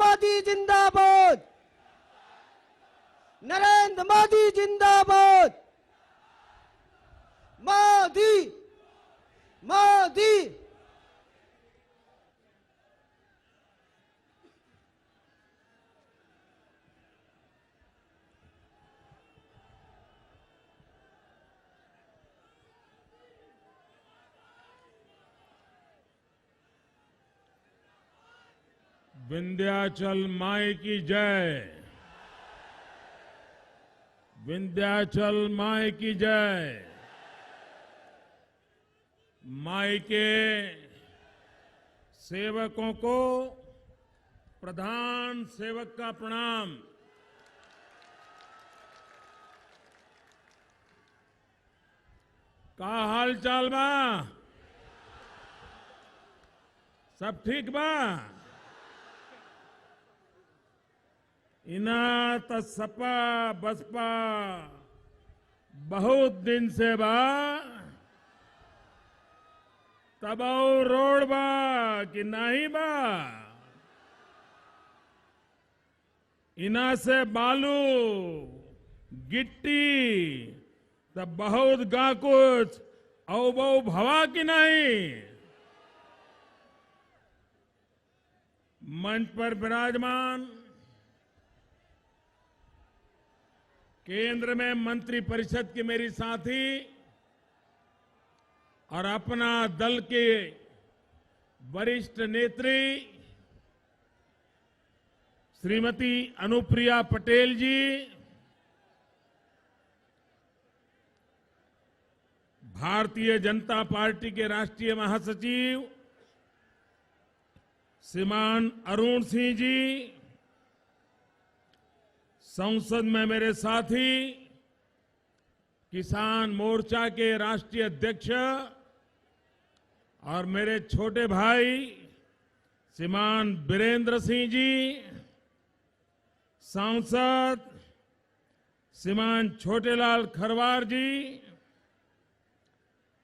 मोदी जिंदाबाद, नरेंद्र मोदी जिंदाबाद, मोदी मोदी। विंध्याचल माई की जय, विंध्याचल माई की जय। माई के सेवकों को प्रधान सेवक का प्रणाम। का हाल चाल बा? सब ठीक बा? इना त सपा बसपा बहुत दिन से बा, तब और रोड बा कि नहीं बा? इना से बालू गिट्टी तब बहुत गा कुछ औ बहु भवा कि नहीं? मंच पर विराजमान केंद्र में मंत्री परिषद की मेरी साथी और अपना दल के वरिष्ठ नेत्री श्रीमती अनुप्रिया पटेल जी, भारतीय जनता पार्टी के राष्ट्रीय महासचिव श्रीमान अरुण सिंह जी, संसद में मेरे साथी किसान मोर्चा के राष्ट्रीय अध्यक्ष और मेरे छोटे भाई श्रीमान बीरेंद्र सिंह जी, सांसद श्रीमान छोटेलाल खरवार जी,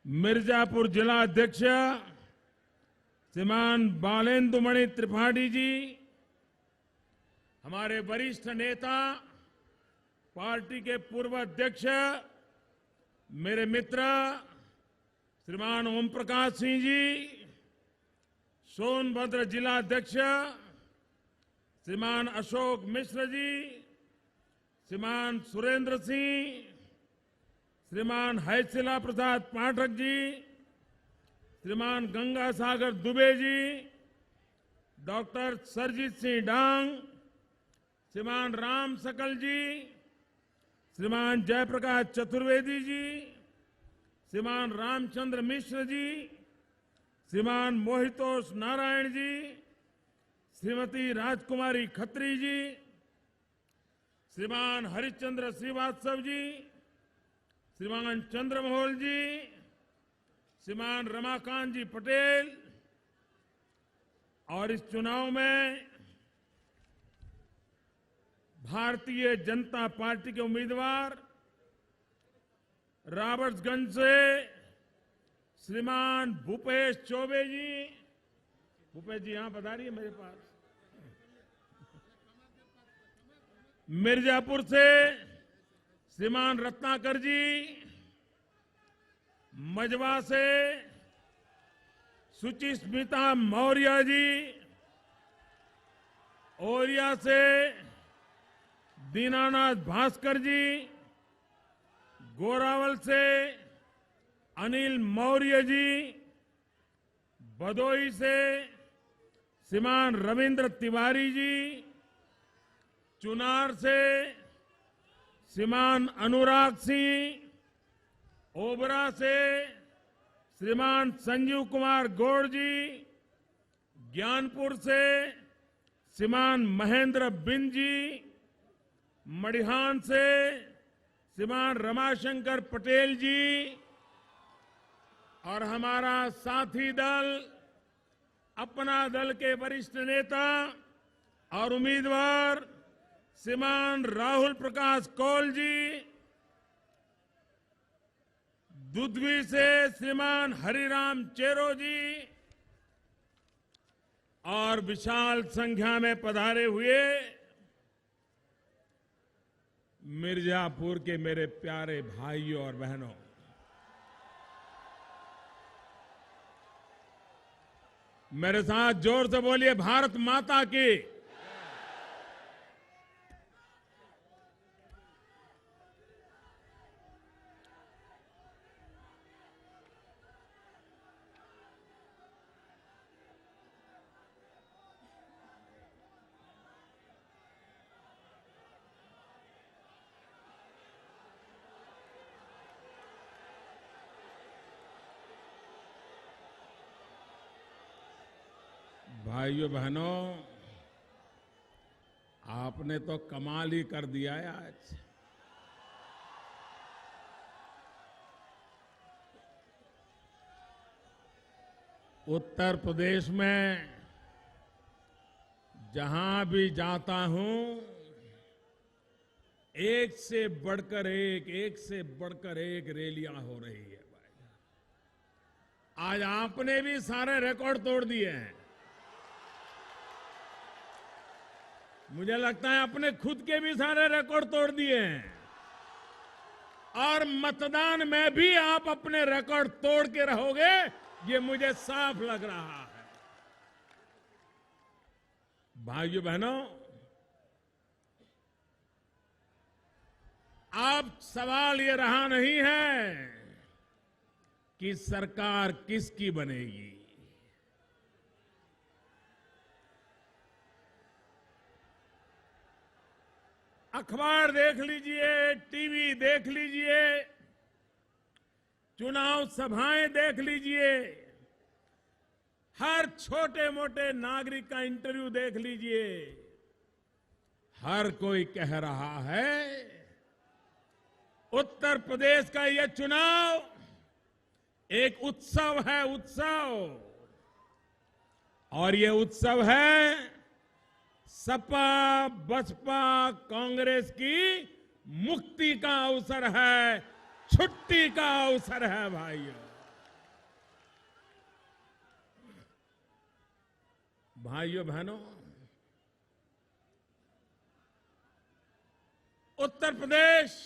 मिर्जापुर जिला अध्यक्ष श्रीमान बालेंदुमणि त्रिपाठी जी, हमारे वरिष्ठ नेता पार्टी के पूर्व अध्यक्ष मेरे मित्र श्रीमान ओम प्रकाश सिंह जी, सोनभद्र जिला अध्यक्ष श्रीमान अशोक मिश्र जी, श्रीमान सुरेंद्र सिंह, श्रीमान हैशिला प्रसाद पाठक जी, श्रीमान गंगा सागर दुबे जी, डॉक्टर सरजीत सिंह डांग, श्रीमान राम सकल जी, श्रीमान जयप्रकाश चतुर्वेदी जी, श्रीमान रामचंद्र मिश्र जी, श्रीमान मोहितोष नारायण जी, श्रीमती राजकुमारी खत्री जी, श्रीमान हरिश्चंद्र श्रीवास्तव जी, श्रीमान चंद्रमोहन जी, श्रीमान रमाकांत जी पटेल, और इस चुनाव में भारतीय जनता पार्टी के उम्मीदवार रॉबर्ट्सगंज से श्रीमान भूपेश चौबे जी, भूपेश जी यहां पधारिए मेरे पास, मिर्जापुर से श्रीमान रत्नाकर जी, मजवा से सुचिस्मिता मौर्य जी, ओरिया से दीनानाथ भास्कर जी, गोरावल से अनिल मौर्य जी, भदोई से श्रीमान रविंद्र तिवारी जी, चुनार से श्रीमान अनुराग सिंह, ओबरा से श्रीमान संजीव कुमार गौड़ जी, ज्ञानपुर से श्रीमान महेंद्र बिन जी, मडिहान से श्रीमान रमाशंकर पटेल जी, और हमारा साथी दल अपना दल के वरिष्ठ नेता और उम्मीदवार श्रीमान राहुल प्रकाश कौल जी, दुधवी से श्रीमान हरिराम चेरो जी, और विशाल संख्या में पधारे हुए मिर्जापुर के मेरे प्यारे भाइयों और बहनों, मेरे साथ जोर से बोलिए भारत माता की। भाइयों बहनों, आपने तो कमाल ही कर दिया है आज। उत्तर प्रदेश में जहां भी जाता हूं, एक से बढ़कर एक रैलियां हो रही है। आज आपने भी सारे रिकॉर्ड तोड़ दिए हैं। मुझे लगता है अपने खुद के भी सारे रिकॉर्ड तोड़ दिए हैं, और मतदान में भी आप अपने रिकॉर्ड तोड़ के रहोगे, ये मुझे साफ लग रहा है। भाइयों बहनों, अब सवाल ये रहा नहीं है कि सरकार किसकी बनेगी। अखबार देख लीजिए, टीवी देख लीजिए, चुनाव सभाएं देख लीजिए, हर छोटे मोटे नागरिक का इंटरव्यू देख लीजिए। हर कोई कह रहा है उत्तर प्रदेश का यह चुनाव एक उत्सव है, उत्सव। और यह उत्सव है सपा बसपा कांग्रेस की मुक्ति का अवसर है, छुट्टी का अवसर है। भाइयों बहनों, उत्तर प्रदेश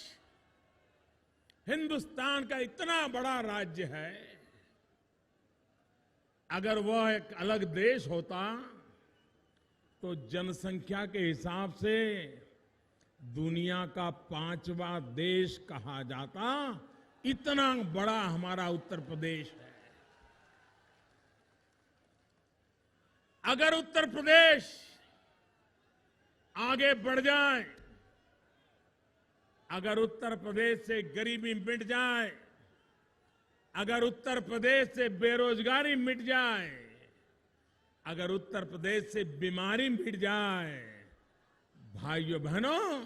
हिंदुस्तान का इतना बड़ा राज्य है, अगर वह एक अलग देश होता तो जनसंख्या के हिसाब से दुनिया का 5वां देश कहा जाता। इतना बड़ा हमारा उत्तर प्रदेश है। अगर उत्तर प्रदेश आगे बढ़ जाए, अगर उत्तर प्रदेश से गरीबी मिट जाए, अगर उत्तर प्रदेश से बेरोजगारी मिट जाए, अगर उत्तर प्रदेश से बीमारी मिट जाए, भाइयों बहनों,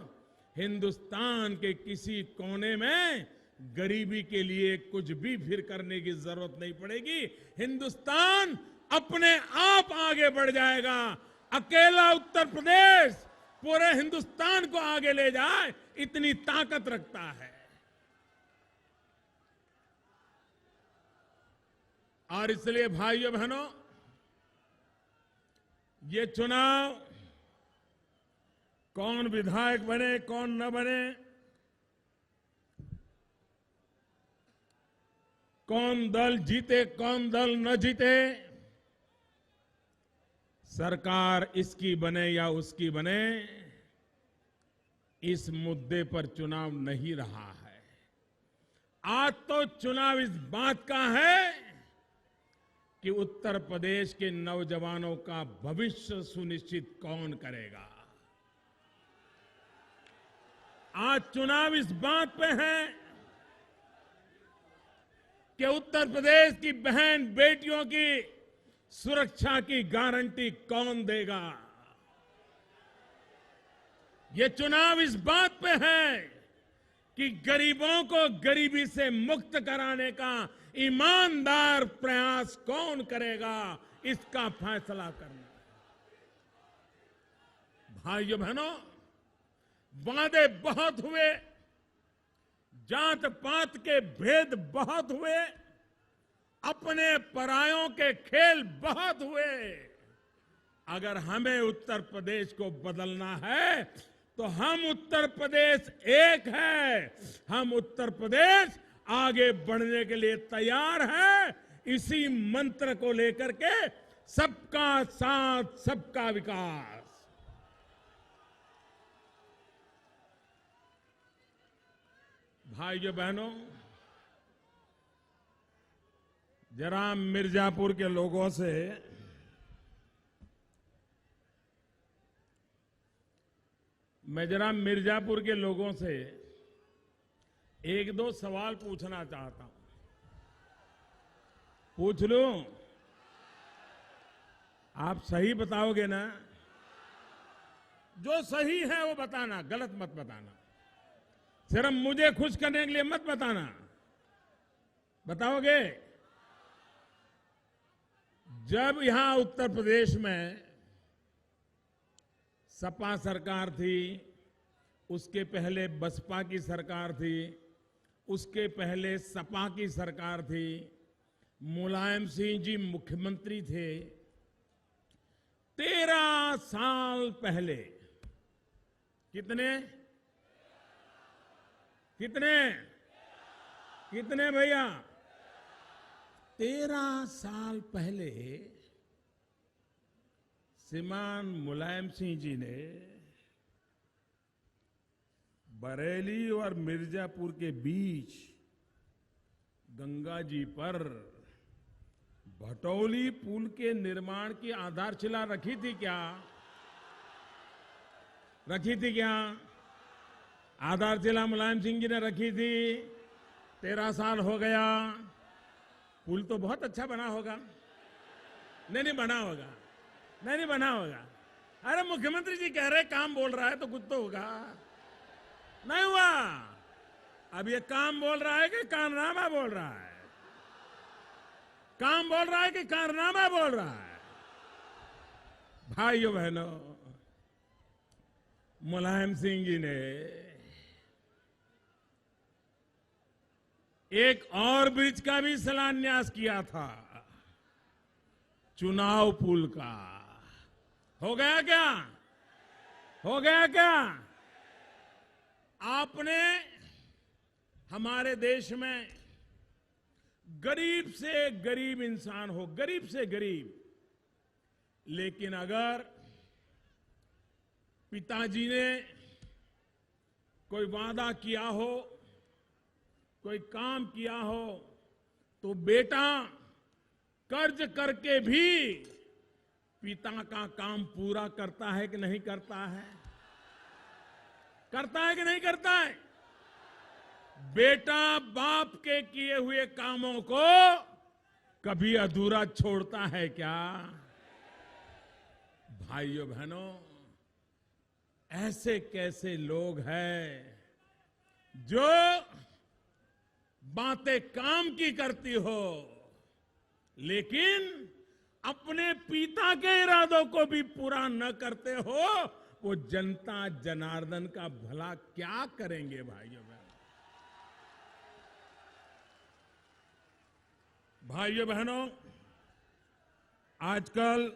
हिंदुस्तान के किसी कोने में गरीबी के लिए कुछ भी फिर करने की जरूरत नहीं पड़ेगी। हिंदुस्तान अपने आप आगे बढ़ जाएगा। अकेला उत्तर प्रदेश पूरे हिंदुस्तान को आगे ले जाए, इतनी ताकत रखता है। और इसलिए भाइयों बहनों, ये चुनाव कौन विधायक बने कौन न बने, कौन दल जीते कौन दल न जीते, सरकार इसकी बने या उसकी बने, इस मुद्दे पर चुनाव नहीं रहा है। आज तो चुनाव इस बात का है कि उत्तर प्रदेश के नौजवानों का भविष्य सुनिश्चित कौन करेगा। आज चुनाव इस बात पे है कि उत्तर प्रदेश की बहन बेटियों की सुरक्षा की गारंटी कौन देगा। ये चुनाव इस बात पे है कि गरीबों को गरीबी से मुक्त कराने का ईमानदार प्रयास कौन करेगा, इसका फैसला करना। भाइयों बहनों, वादे बहुत हुए, जात पात के भेद बहुत हुए, अपने परायों के खेल बहुत हुए, अगर हमें उत्तर प्रदेश को बदलना है तो हम उत्तर प्रदेश एक है, हम उत्तर प्रदेश आगे बढ़ने के लिए तैयार है। इसी मंत्र को लेकर के सबका साथ सबका विकास। भाइयों बहनों, जरा मिर्जापुर के लोगों से मिर्जापुर के लोगों से एक दो सवाल पूछना चाहता हूं। पूछ लूं? आप सही बताओगे ना? जो सही है वो बताना, गलत मत बताना। सिर्फ मुझे खुश करने के लिए मत बताना। बताओगे? जब यहां उत्तर प्रदेश में सपा सरकार थी, उसके पहले बसपा की सरकार थी, उसके पहले सपा की सरकार थी, मुलायम सिंह जी मुख्यमंत्री थे। 13 साल पहले कितने कितने कितने भैया? 13 साल पहले श्रीमान मुलायम सिंह जी ने बरेली और मिर्जापुर के बीच गंगा जी पर भटौली पुल के निर्माण की आधारशिला रखी थी क्या? रखी थी क्या? आधारशिला मुलायम सिंह जी ने रखी थी। 13 साल हो गया। पुल तो बहुत अच्छा बना होगा। नहीं बना होगा। नहीं बना होगा। अरे मुख्यमंत्री जी कह रहे काम बोल रहा है तो कुछ तो होगा। नहीं हुआ। अब ये काम बोल रहा है कि कारनामा बोल रहा है? काम बोल रहा है कि कारनामा बोल रहा है? भाइयों बहनों, मुलायम सिंह जी ने एक और ब्रिज का भी शिलान्यास किया था, चुनाव पुल का। हो गया क्या? हो गया क्या? आपने हमारे देश में गरीब से गरीब इंसान हो, गरीब से गरीब, लेकिन अगर पिताजी ने कोई वादा किया हो, कोई काम किया हो, तो बेटा कर्ज करके भी पिता का काम पूरा करता है कि नहीं करता है? करता है कि नहीं करता है? बेटा बाप के किए हुए कामों को कभी अधूरा छोड़ता है क्या? भाइयों बहनों, ऐसे कैसे लोग हैं जो बातें काम की करती हो, लेकिन अपने पिता के इरादों को भी पूरा न करते हो, वो जनता जनार्दन का भला क्या करेंगे? भाइयों बहनों, आजकल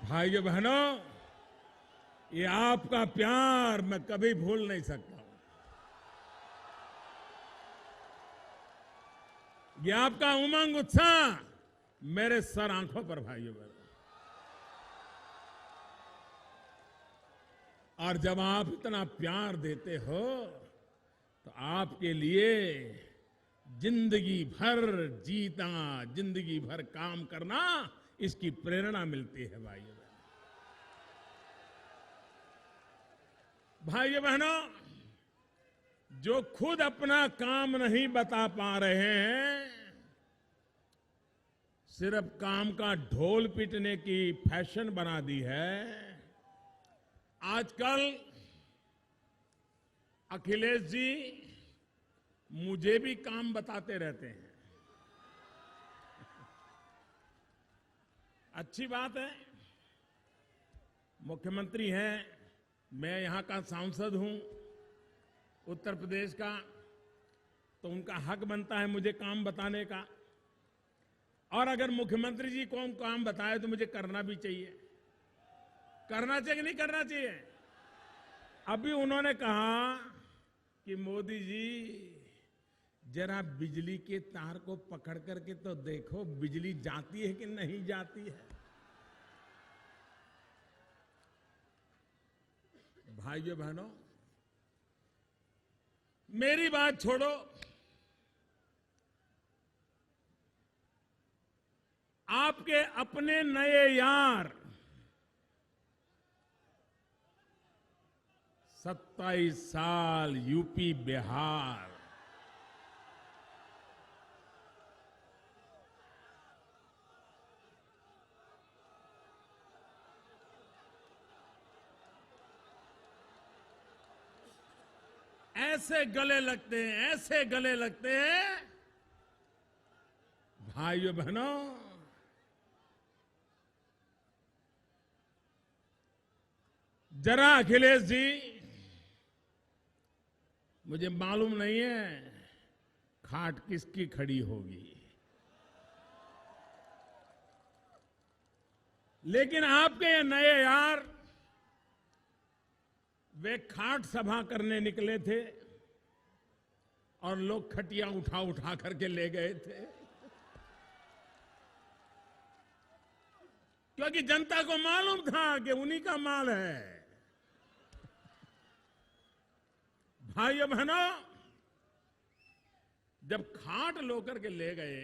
भाइयों बहनों, ये आपका प्यार मैं कभी भूल नहीं सकता हूं। ये आपका उमंग उत्साह मेरे सर आंखों पर भाइयों बहनों। और जब आप इतना प्यार देते हो तो आपके लिए जिंदगी भर जीना, जिंदगी भर काम करना, इसकी प्रेरणा मिलती है भाइयों बहनों। जो खुद अपना काम नहीं बता पा रहे हैं, सिर्फ काम का ढोल पीटने की फैशन बना दी है। आजकल अखिलेश जी मुझे भी काम बताते रहते हैं। अच्छी बात है, मुख्यमंत्री हैं, मैं यहां का सांसद हूं उत्तर प्रदेश का, तो उनका हक बनता है मुझे काम बताने का। और अगर मुख्यमंत्री जी को काम बताए तो मुझे करना भी चाहिए। करना चाहिए कि नहीं करना चाहिए? अभी उन्होंने कहा कि मोदी जी जरा बिजली के तार को पकड़ करके तो देखो बिजली जाती है कि नहीं जाती है। भाइयों बहनों, मेरी बात छोड़ो, आपके अपने नए यार 27 साल यूपी बिहार, ऐसे गले लगते हैं, ऐसे गले लगते हैं। भाइयों बहनों, जरा अखिलेश जी, मुझे मालूम नहीं है खाट किसकी खड़ी होगी, लेकिन आपके ये नए यार वे खाट सभा करने निकले थे और लोग खटिया उठा उठा करके ले गए थे, क्योंकि जनता को मालूम था कि उन्हीं का माल है। भाइयों बहनों, जब खाट लोकर के ले गए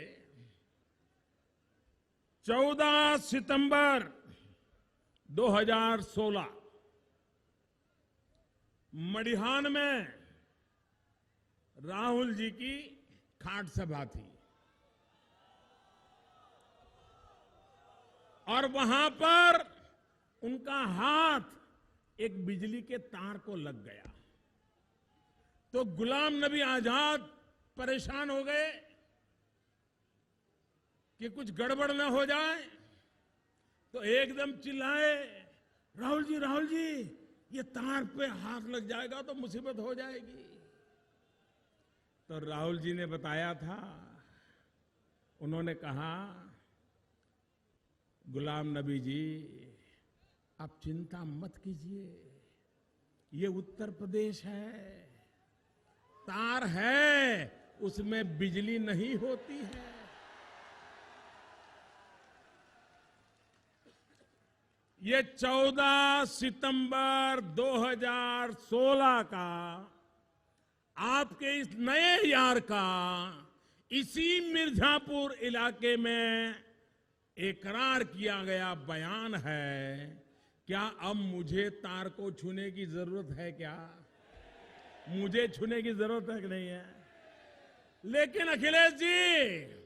14 सितंबर 2016 मडिहान में राहुल जी की खाट सभा थी और वहां पर उनका हाथ एक बिजली के तार को लग गया, तो गुलाम नबी आजाद परेशान हो गए कि कुछ गड़बड़ न हो जाए, तो एकदम चिल्लाए, राहुल जी ये तार पे हाथ लग जाएगा तो मुसीबत हो जाएगी। तो राहुल जी ने बताया था, उन्होंने कहा, गुलाम नबी जी आप चिंता मत कीजिए, ये उत्तर प्रदेश है, तार है उसमें बिजली नहीं होती है। ये 14 सितंबर 2016 का आपके इस नए यार का इसी मिर्जापुर इलाके में इकरार किया गया बयान है। क्या अब मुझे तार को छूने की जरूरत है? क्या मुझे छूने की जरूरत है कि नहीं है? लेकिन अखिलेश जी,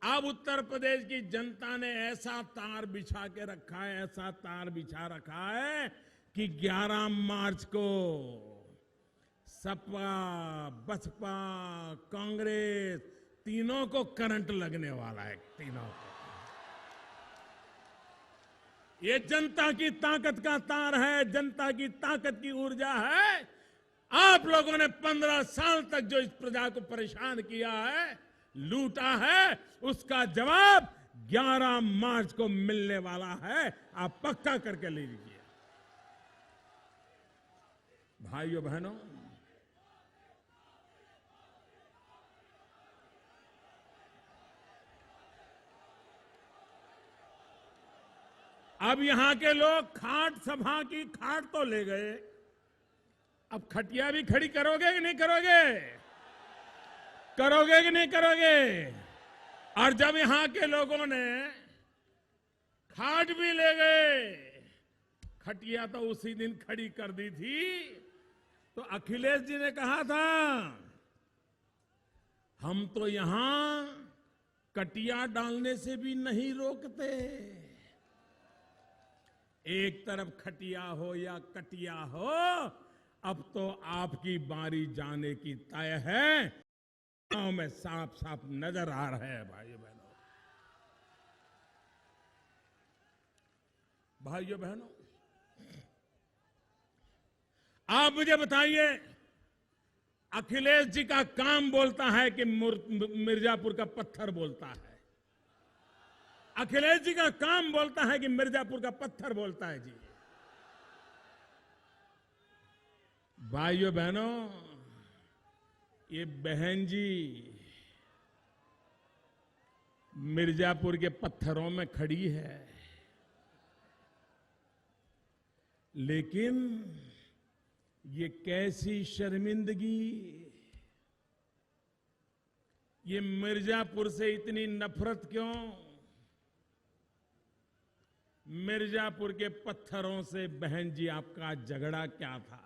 अब उत्तर प्रदेश की जनता ने ऐसा तार बिछा के रखा है, ऐसा तार बिछा रखा है कि 11 मार्च को सपा, बसपा, कांग्रेस तीनों को करंट लगने वाला है, तीनों को। ये जनता की ताकत का तार है, जनता की ताकत की ऊर्जा है। आप लोगों ने 15 साल तक जो इस प्रजा को परेशान किया है, लूटा है, उसका जवाब 11 मार्च को मिलने वाला है। आप पक्का करके ले लीजिए। भाइयों बहनों, अब यहां के लोग खाट सभा की खाट तो ले गए, अब खटिया भी खड़ी करोगे कि नहीं करोगे? करोगे कि नहीं करोगे? और जब यहां के लोगों ने खाट भी ले गए, खटिया तो उसी दिन खड़ी कर दी थी, तो अखिलेश जी ने कहा था हम तो यहां कटिया डालने से भी नहीं रोकते। एक तरफ खटिया हो या कटिया हो, अब तो आपकी बारी जाने की तय है। गांव में साफ साफ नजर आ रहा है भाइयों बहनों। भाइयों बहनों, आप मुझे बताइए, अखिलेश जी का काम बोलता है कि मिर्जापुर का पत्थर बोलता है। अखिलेश जी का काम बोलता है कि मिर्जापुर का पत्थर बोलता है जी। भाइयों बहनों, ये बहन जी मिर्जापुर के पत्थरों में खड़ी है, लेकिन ये कैसी शर्मिंदगी, ये मिर्जापुर से इतनी नफरत क्यों? मिर्जापुर के पत्थरों से बहन जी आपका झगड़ा क्या था?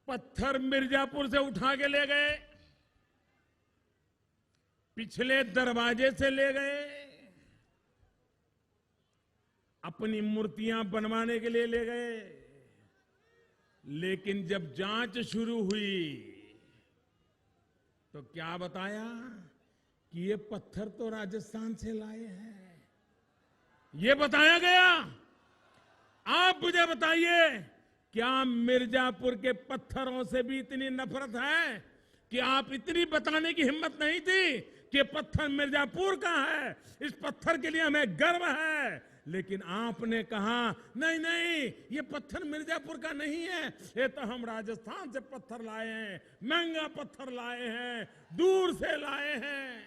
पत्थर मिर्जापुर से उठा के ले गए, पिछले दरवाजे से ले गए, अपनी मूर्तियां बनवाने के लिए ले गए। लेकिन जब जांच शुरू हुई तो क्या बताया कि ये पत्थर तो राजस्थान से लाए हैं, ये बताया गया। आप मुझे बताइए, क्या मिर्जापुर के पत्थरों से भी इतनी नफरत है कि आप इतनी बताने की हिम्मत नहीं थी कि पत्थर मिर्जापुर का है, इस पत्थर के लिए हमें गर्व है। लेकिन आपने कहा नहीं नहीं, ये पत्थर मिर्जापुर का नहीं है, ये तो हम राजस्थान से पत्थर लाए हैं, महंगा पत्थर लाए हैं, दूर से लाए हैं।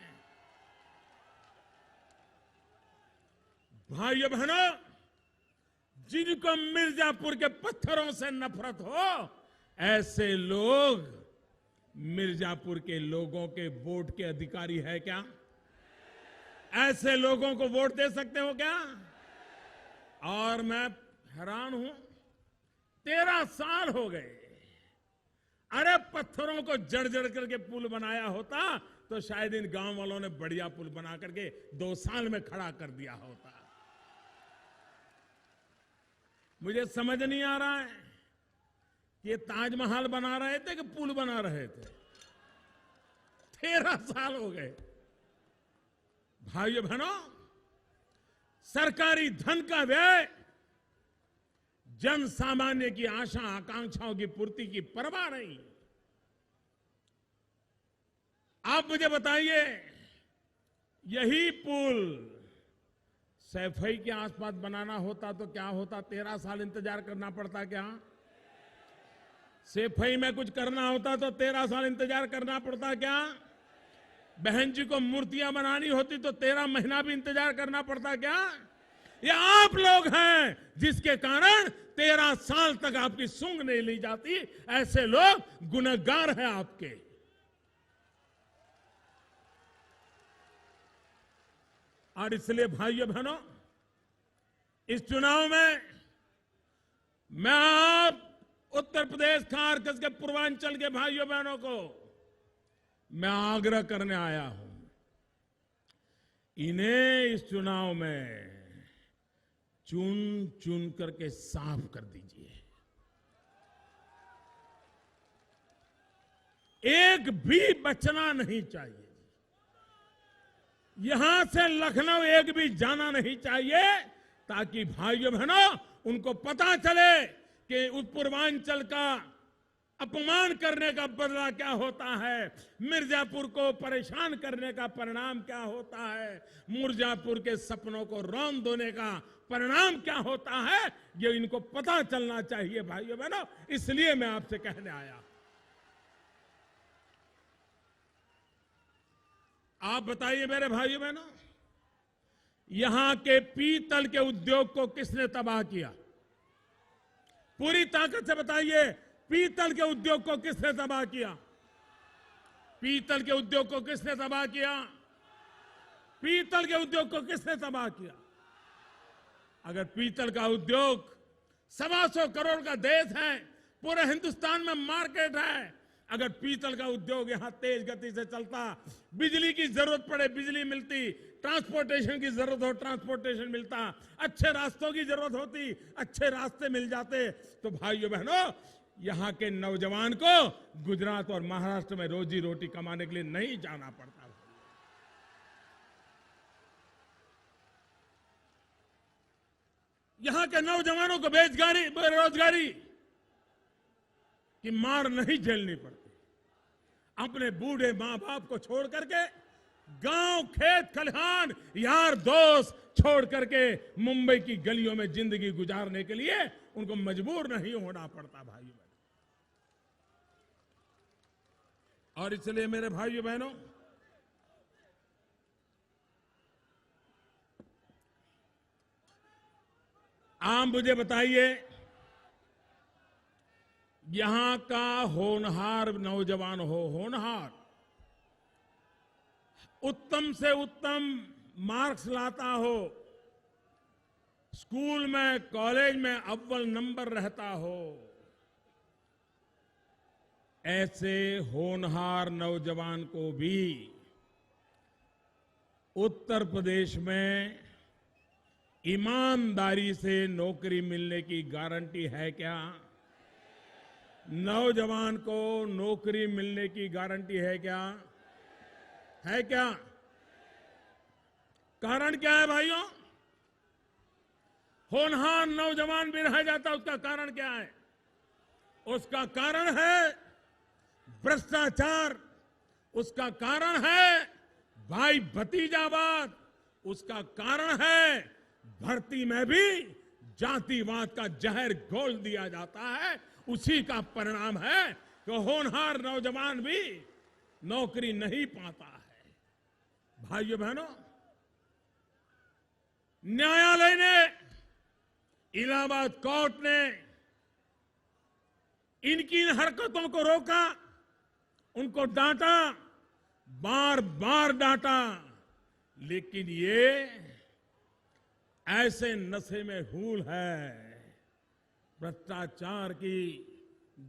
भाइयों बहनों, जिनको मिर्जापुर के पत्थरों से नफरत हो, ऐसे लोग मिर्जापुर के लोगों के वोट के अधिकारी है क्या? ऐसे लोगों को वोट दे सकते हो क्या? और मैं हैरान हूं, 13 साल हो गए। अरे पत्थरों को जड़ जड़ करके पुल बनाया होता तो शायद इन गांव वालों ने बढ़िया पुल बना करके 2 साल में खड़ा कर दिया होता। मुझे समझ नहीं आ रहा है कि ये ताजमहल बना रहे थे कि पुल बना रहे थे। 13 साल हो गए। भाइयों बहनों, सरकारी धन का व्यय जन सामान्य की आशा आकांक्षाओं की पूर्ति की परवाह नहीं। आप मुझे बताइए, यही पुल सैफई के आसपास बनाना होता तो क्या होता? 13 साल इंतजार करना पड़ता क्या? सैफई में कुछ करना होता तो 13 साल इंतजार करना पड़ता क्या? बहन जी को मूर्तियां बनानी होती तो 13 महीना भी इंतजार करना पड़ता क्या? ये आप लोग हैं जिसके कारण 13 साल तक आपकी सूंघ नहीं ली जाती। ऐसे लोग गुनहगार हैं आपके। और इसलिए भाइयों बहनों, इस चुनाव में मैं आप उत्तर प्रदेश खासकर के पूर्वांचल के भाइयों बहनों को मैं आग्रह करने आया हूं, इन्हें इस चुनाव में चुन चुन करके साफ कर दीजिए। एक भी बचना नहीं चाहिए। यहां से लखनऊ एक भी जाना नहीं चाहिए, ताकि भाइयों बहनों उनको पता चले कि उस पूर्वांचल का अपमान करने का बदला क्या होता है, मिर्जापुर को परेशान करने का परिणाम क्या होता है, मिर्जापुर के सपनों को रौंद देने का परिणाम क्या होता है, ये इनको पता चलना चाहिए भाइयों बहनों। इसलिए मैं आपसे कहने आया। आप बताइए मेरे भाइयों बहनों, यहां के पीतल के उद्योग को किसने तबाह किया? पूरी ताकत से बताइए, पीतल के उद्योग को किसने तबाह किया? पीतल के उद्योग को किसने तबाह किया? पीतल के उद्योग को किसने तबाह किया? अगर पीतल का उद्योग 125 करोड़ का देश है, पूरे हिंदुस्तान में मार्केट है। अगर पीतल का उद्योग यहां तेज गति से चलता, बिजली की जरूरत पड़े बिजली मिलती, ट्रांसपोर्टेशन की जरूरत हो ट्रांसपोर्टेशन मिलता, अच्छे रास्तों की जरूरत होती, अच्छे रास्ते मिल जाते, तो भाइयों बहनों यहां के नौजवान को गुजरात और महाराष्ट्र में रोजी रोटी कमाने के लिए नहीं जाना पड़ता। यहां के नौजवानों को बेरोजगारी की मार नहीं झेलनी पड़ती। अपने बूढ़े मां बाप को छोड़ करके, गांव खेत खलिहान यार दोस्त छोड़ करके मुंबई की गलियों में जिंदगी गुजारने के लिए उनको मजबूर नहीं होना पड़ता भाइयों बहनों। और इसलिए मेरे भाइयों बहनों, आप मुझे बताइए, यहां का होनहार नौजवान होनहार, उत्तम से उत्तम मार्क्स लाता हो, स्कूल में कॉलेज में अव्वल नंबर रहता हो, ऐसे होनहार नौजवान को भी उत्तर प्रदेश में ईमानदारी से नौकरी मिलने की गारंटी है क्या? नौजवान को नौकरी मिलने की गारंटी है क्या? है क्या? कारण क्या है भाइयों? होनहार नौजवान भी रह जाता, उसका कारण क्या है? उसका कारण है भ्रष्टाचार, उसका कारण है भाई भतीजावाद, उसका कारण है भर्ती में भी जातिवाद का जहर घोल दिया जाता है। उसी का परिणाम है कि होनहार नौजवान भी नौकरी नहीं पाता है। भाइयों बहनों, न्यायालय ने, इलाहाबाद कोर्ट ने इनकी इन हरकतों को रोका, उनको डांटा, बार बार डांटा, लेकिन ये ऐसे नशे में हूल है, भ्रष्टाचार की,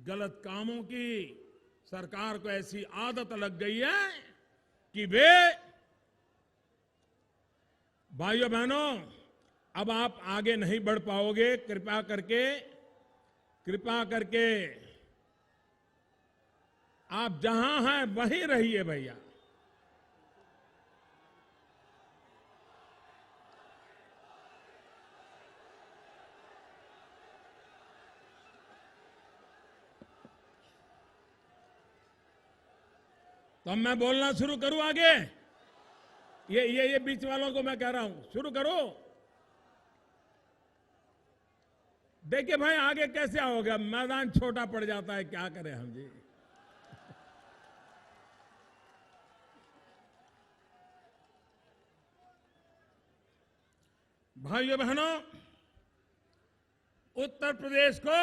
गलत कामों की, सरकार को ऐसी आदत लग गई है कि वे, भाइयों बहनों, अब आप आगे नहीं बढ़ पाओगे। कृपया करके आप जहां हैं वहीं रहिए भैया। तो अब मैं बोलना शुरू करूं आगे? ये बीच वालों को मैं कह रहा हूं, शुरू करो। देखिए भाई, आगे कैसे आओगे? मैदान छोटा पड़ जाता है, क्या करें हम जी। भाइयों बहनों, उत्तर प्रदेश को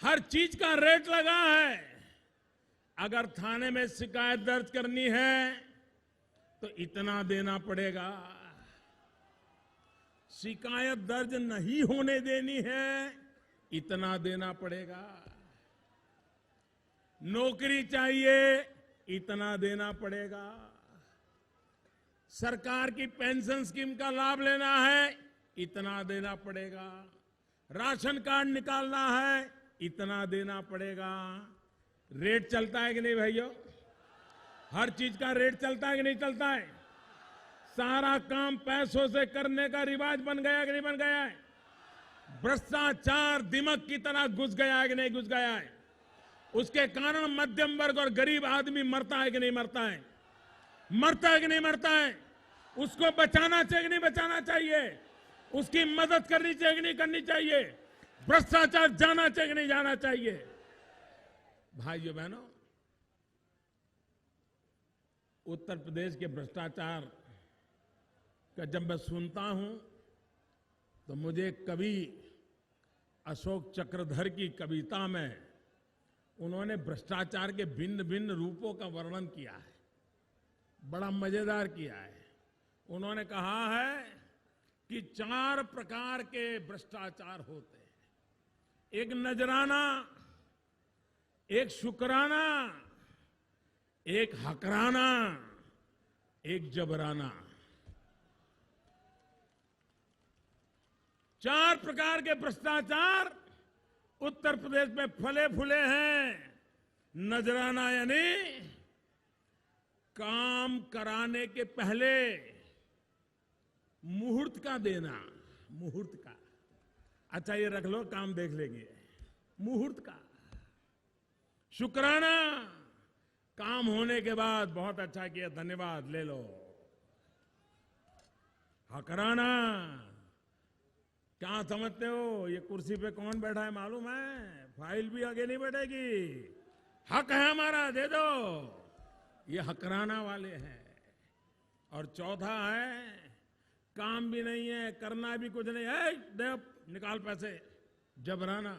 हर चीज का रेट लगा है। अगर थाने में शिकायत दर्ज करनी है तो इतना देना पड़ेगा, शिकायत दर्ज नहीं होने देनी है इतना देना पड़ेगा, नौकरी चाहिए इतना देना पड़ेगा, सरकार की पेंशन स्कीम का लाभ लेना है इतना देना पड़ेगा, राशन कार्ड निकालना है इतना देना पड़ेगा। रेट चलता है कि नहीं भाइयों? हर चीज का रेट चलता है कि नहीं चलता है? सारा काम पैसों से करने का रिवाज बन गया कि नहीं बन गया है? भ्रष्टाचार दिमक की तरह घुस गया है कि नहीं घुस गया है? उसके कारण मध्यम वर्ग और गरीब आदमी मरता है कि नहीं मरता है? मरता है कि नहीं मरता है? उसको बचाना चाहिए कि नहीं बचाना चाहिए? उसकी मदद करनी चाहिए कि नहीं करनी चाहिए? भ्रष्टाचार जाना चाहिए कि नहीं जाना चाहिए? भाइयों बहनों, उत्तर प्रदेश के भ्रष्टाचार का जब मैं सुनता हूं तो मुझे कवि अशोक चक्रधर की कविता में उन्होंने भ्रष्टाचार के भिन्न भिन्न रूपों का वर्णन किया है, बड़ा मजेदार किया है। उन्होंने कहा है कि 4 प्रकार के भ्रष्टाचार होते हैं। एक नजराना, एक शुक्राना, एक हकराना, एक जबराना। 4 प्रकार के भ्रष्टाचार उत्तर प्रदेश में फले फूले हैं। नजराना यानी काम कराने के पहले मुहूर्त का देना, मुहूर्त का। अच्छा ये रख लो, काम देख लेंगे। मुहूर्त का। शुक्राना, काम होने के बाद बहुत अच्छा किया, धन्यवाद, ले लो। हकराना, क्या समझते हो ये कुर्सी पे कौन बैठा है मालूम है? फाइल भी आगे नहीं बढ़ेगी, हक है हमारा, दे दो। ये हकराना वाले हैं। और चौथा है, काम भी नहीं है, करना भी कुछ नहीं है, दे निकाल पैसे, जबराना।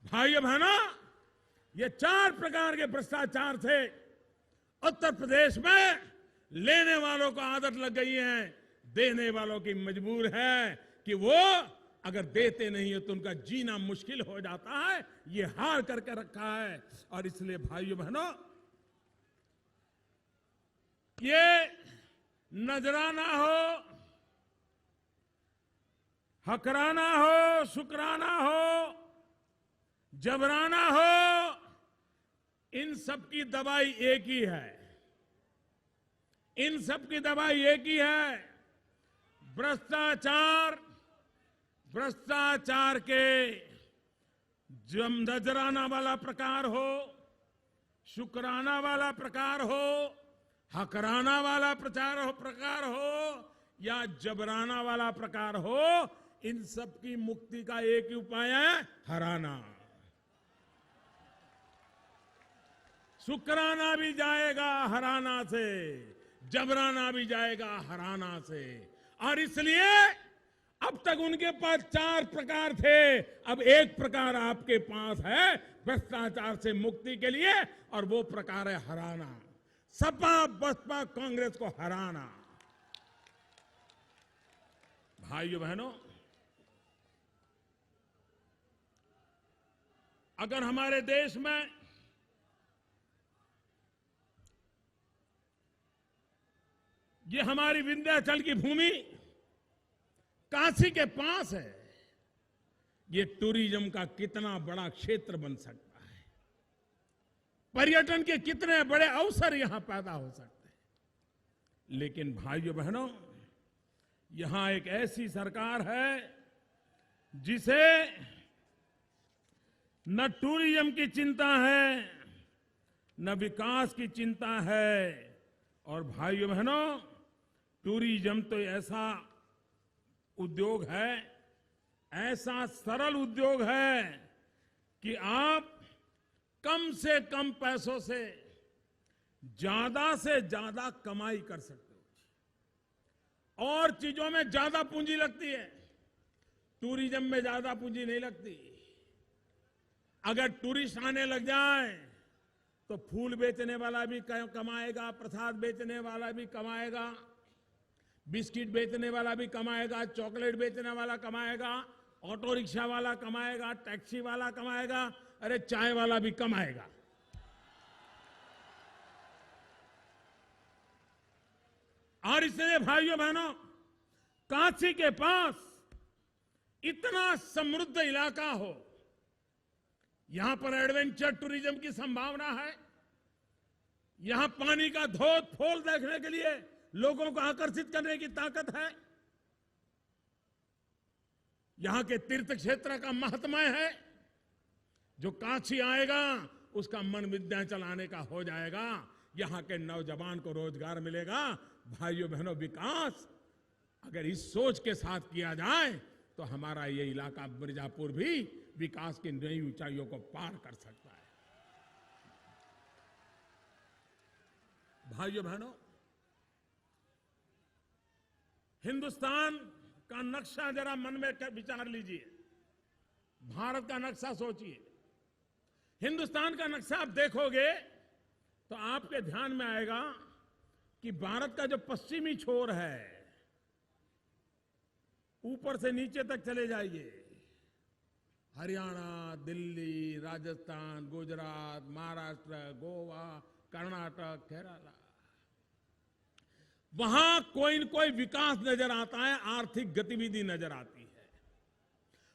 भाइयों बहनों, ये 4 प्रकार के भ्रष्टाचार से उत्तर प्रदेश में लेने वालों को आदत लग गई है, देने वालों की मजबूर है कि वो अगर देते नहीं है तो उनका जीना मुश्किल हो जाता है। ये हार करके रखा है। और इसलिए भाइयों बहनों, ये नजराना हो, हकराना हो, शुक्राना हो, जबराना हो, इन सब की दवाई एक ही है। इन सब की दवाई एक ही है। भ्रष्टाचार, भ्रष्टाचार के जब नजराना वाला प्रकार हो, शुक्राना वाला प्रकार हो, हकराना वाला प्रकार हो या जबराना वाला प्रकार हो, इन सब की मुक्ति का एक ही उपाय है, हराना। शुक्राना भी जाएगा हराना से, जबराना भी जाएगा हराना से। और इसलिए अब तक उनके पास 4 प्रकार थे, अब एक प्रकार आपके पास है भ्रष्टाचार से मुक्ति के लिए, और वो प्रकार है हराना। सपा बसपा कांग्रेस को हराना। भाइयों बहनों, अगर हमारे देश में ये हमारी विंध्याचल की भूमि काशी के पास है, ये टूरिज्म का कितना बड़ा क्षेत्र बन सकता है, पर्यटन के कितने बड़े अवसर यहां पैदा हो सकते हैं। लेकिन भाइयों बहनों, यहां एक ऐसी सरकार है जिसे न टूरिज्म की चिंता है, न विकास की चिंता है। और भाइयों बहनों, टूरिज्म तो ऐसा उद्योग है, ऐसा सरल उद्योग है कि आप कम से कम पैसों से ज्यादा कमाई कर सकते हो। और चीजों में ज्यादा पूंजी लगती है, टूरिज्म में ज्यादा पूंजी नहीं लगती। अगर टूरिस्ट आने लग जाए तो फूल बेचने वाला भी कमाएगा, प्रसाद बेचने वाला भी कमाएगा, बिस्किट बेचने वाला भी कमाएगा, चॉकलेट बेचने वाला कमाएगा, ऑटो रिक्शा वाला कमाएगा, टैक्सी वाला कमाएगा, अरे चाय वाला भी कमाएगा। और इसलिए भाइयों बहनों, काशी के पास इतना समृद्ध इलाका हो, यहां पर एडवेंचर टूरिज्म की संभावना है, यहां पानी का धोध फोल देखने के लिए लोगों को आकर्षित करने की ताकत है, यहां के तीर्थ क्षेत्र का महात्म्य है। जो काशी आएगा उसका मन विंध्याचल आने का हो जाएगा, यहां के नौजवान को रोजगार मिलेगा। भाइयों बहनों, विकास अगर इस सोच के साथ किया जाए तो हमारा ये इलाका मिर्जापुर भी विकास की नई ऊंचाइयों को पार कर सकता है। भाइयों बहनों, हिंदुस्तान का नक्शा जरा मन में विचार लीजिए, भारत का नक्शा सोचिए। हिंदुस्तान का नक्शा आप देखोगे तो आपके ध्यान में आएगा कि भारत का जो पश्चिमी छोर है, ऊपर से नीचे तक चले जाइए, हरियाणा, दिल्ली, राजस्थान, गुजरात, महाराष्ट्र, गोवा, कर्नाटक, केरला, वहां कोई न कोई विकास नजर आता है, आर्थिक गतिविधि नजर आती है।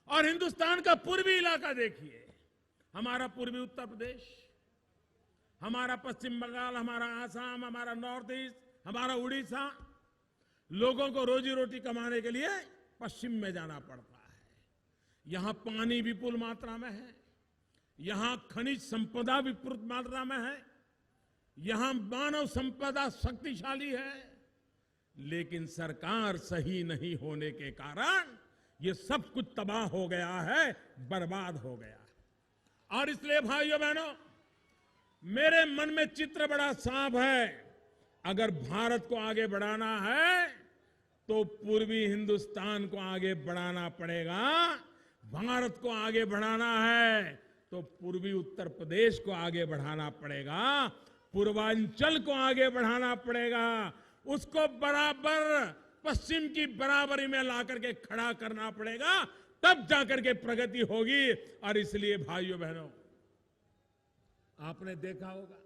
और हिंदुस्तान का पूर्वी इलाका देखिए, हमारा पूर्वी उत्तर प्रदेश, हमारा पश्चिम बंगाल, हमारा आसाम, हमारा नॉर्थ ईस्ट, हमारा उड़ीसा, लोगों को रोजी रोटी कमाने के लिए पश्चिम में जाना पड़ता है। यहां पानी विपुल मात्रा में है, यहां खनिज संपदा विपुल मात्रा में है, यहां मानव संपदा शक्तिशाली है, लेकिन सरकार सही नहीं होने के कारण ये सब कुछ तबाह हो गया है, बर्बाद हो गया। और इसलिए भाइयों बहनों, मेरे मन में चित्र बड़ा साफ है। अगर भारत को आगे बढ़ाना है तो पूर्वी हिंदुस्तान को आगे बढ़ाना पड़ेगा। भारत को आगे बढ़ाना है तो पूर्वी उत्तर प्रदेश को आगे बढ़ाना पड़ेगा, पूर्वांचल को आगे बढ़ाना पड़ेगा, उसको बराबर पश्चिम की बराबरी में लाकर के खड़ा करना पड़ेगा, तब जाकर के प्रगति होगी। और इसलिए भाइयों बहनों, आपने देखा होगा,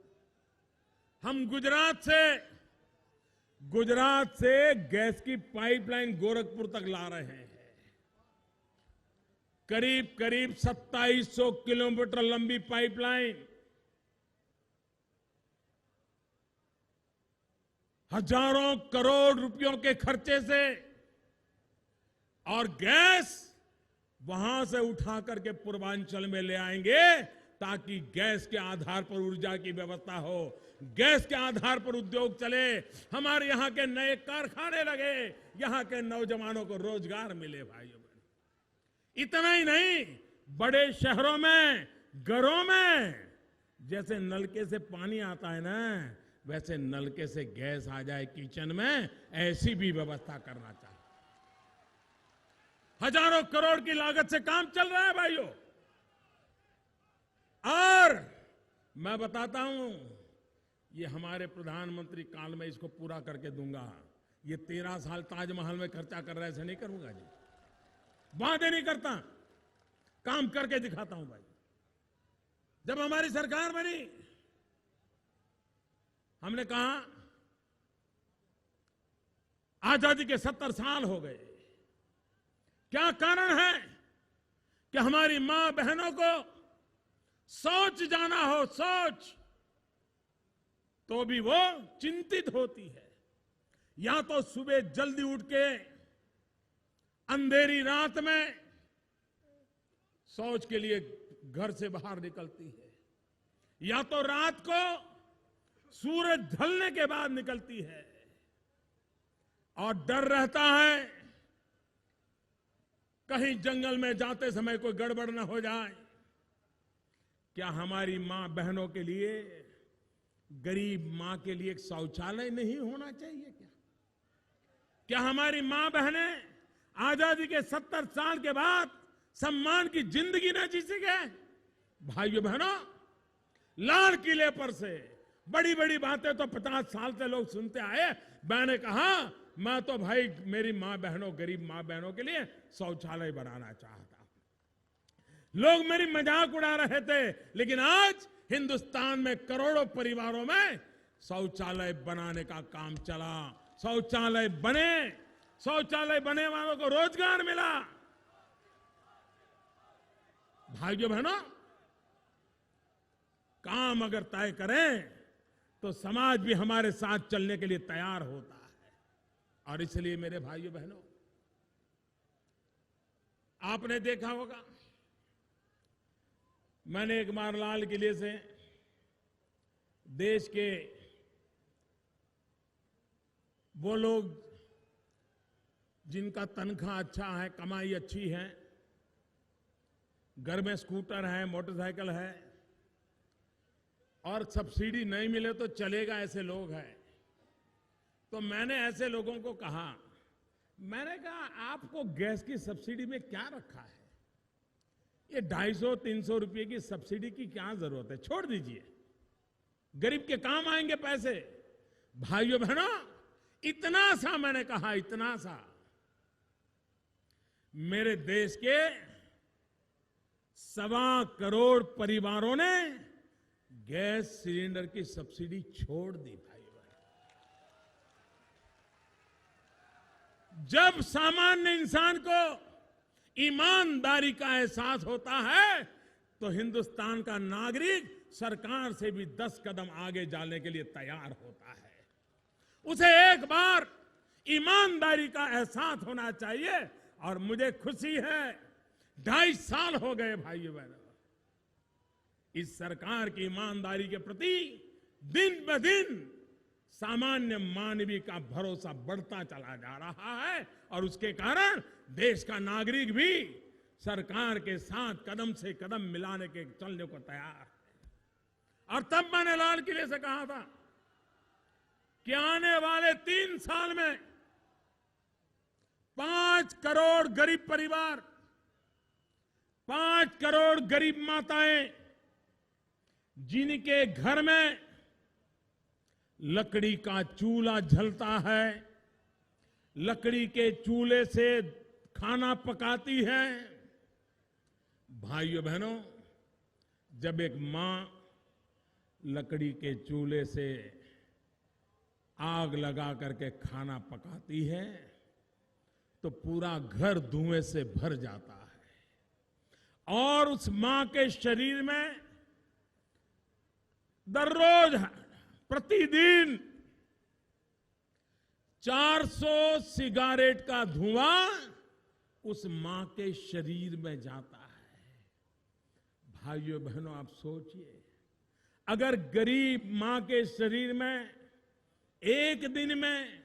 हम गुजरात से गैस की पाइपलाइन गोरखपुर तक ला रहे हैं। करीब करीब 2700 किलोमीटर लंबी पाइपलाइन, हजारों करोड़ रुपयों के खर्चे से, और गैस वहां से उठा करके पूर्वांचल में ले आएंगे ताकि गैस के आधार पर ऊर्जा की व्यवस्था हो, गैस के आधार पर उद्योग चले, हमारे यहां के नए कारखाने लगे, यहां के नौजवानों को रोजगार मिले। भाइयों बहनों, इतना ही नहीं, बड़े शहरों में, घरों में जैसे नलके से पानी आता है ना, वैसे नलके से गैस आ जाए किचन में, ऐसी भी व्यवस्था करना चाहिए। हजारों करोड़ की लागत से काम चल रहा है भाइयों। और मैं बताता हूं, ये हमारे प्रधानमंत्री काल में इसको पूरा करके दूंगा। ये 13 साल ताजमहल में खर्चा कर रहा है, ऐसे नहीं करूंगा जी, वादे नहीं करता, काम करके दिखाता हूं भाई। जब हमारी सरकार बनी, हमने कहा आजादी के 70 साल हो गए, क्या कारण है कि हमारी मां बहनों को शौच जाना हो, शौच, तो भी वो चिंतित होती है। या तो सुबह जल्दी उठ के अंधेरी रात में शौच के लिए घर से बाहर निकलती है, या तो रात को सूरज ढलने के बाद निकलती है, और डर रहता है कहीं जंगल में जाते समय कोई गड़बड़ न हो जाए। क्या हमारी मां बहनों के लिए, गरीब मां के लिए एक शौचालय नहीं होना चाहिए? क्या हमारी मां बहनें आजादी के 70 साल के बाद सम्मान की जिंदगी न जी सके? भाइयों बहनों, लाल किले पर से बड़ी बड़ी बातें तो 50 साल से लोग सुनते आए। मैंने कहा, मैं तो भाई मेरी मां बहनों, गरीब मां बहनों के लिए शौचालय बनाना चाहता हूं। लोग मेरी मजाक उड़ा रहे थे, लेकिन आज हिंदुस्तान में करोड़ों परिवारों में शौचालय बनाने का काम चला। शौचालय बने, शौचालय बने वालों को रोजगार मिला। भाइयों बहनों, काम अगर तय करें तो समाज भी हमारे साथ चलने के लिए तैयार होता है। और इसलिए मेरे भाइयों बहनों, आपने देखा होगा, मैंने एक बार लाल किले से देश के वो लोग जिनका तनख्वाह अच्छा है, कमाई अच्छी है, घर में स्कूटर है, मोटरसाइकिल है, और सब्सिडी नहीं मिले तो चलेगा, ऐसे लोग हैं। तो मैंने ऐसे लोगों को कहा, मैंने कहा आपको गैस की सब्सिडी में क्या रखा है? ये 250-300 रुपए की सब्सिडी की क्या जरूरत है? छोड़ दीजिए, गरीब के काम आएंगे पैसे। भाइयों बहनों, इतना सा मैंने कहा, इतना सा। मेरे देश के 1.25 करोड़ परिवारों ने गैस सिलेंडर की सब्सिडी छोड़ दी भाई बहन। जब सामान्य इंसान को ईमानदारी का एहसास होता है तो हिंदुस्तान का नागरिक सरकार से भी 10 कदम आगे जाने के लिए तैयार होता है। उसे एक बार ईमानदारी का एहसास होना चाहिए। और मुझे खुशी है 2.5 साल हो गए भाइयों बहनों, इस सरकार की ईमानदारी के प्रति दिन ब दिन सामान्य मानवीय का भरोसा बढ़ता चला जा रहा है। और उसके कारण देश का नागरिक भी सरकार के साथ कदम से कदम मिलाने के चलने को तैयार है। और तब मैंने लाल किले से कहा था कि आने वाले 3 साल में 5 करोड़ गरीब परिवार, 5 करोड़ गरीब माताएं जिनके घर में लकड़ी का चूल्हा जलता है, लकड़ी के चूल्हे से खाना पकाती है। भाइयों बहनों, जब एक मां लकड़ी के चूल्हे से आग लगा करके खाना पकाती है तो पूरा घर धुएं से भर जाता है। और उस मां के शरीर में दररोज प्रतिदिन 400 सिगारेट का धुआं उस मां के शरीर में जाता है। भाइयों बहनों, आप सोचिए, अगर गरीब मां के शरीर में एक दिन में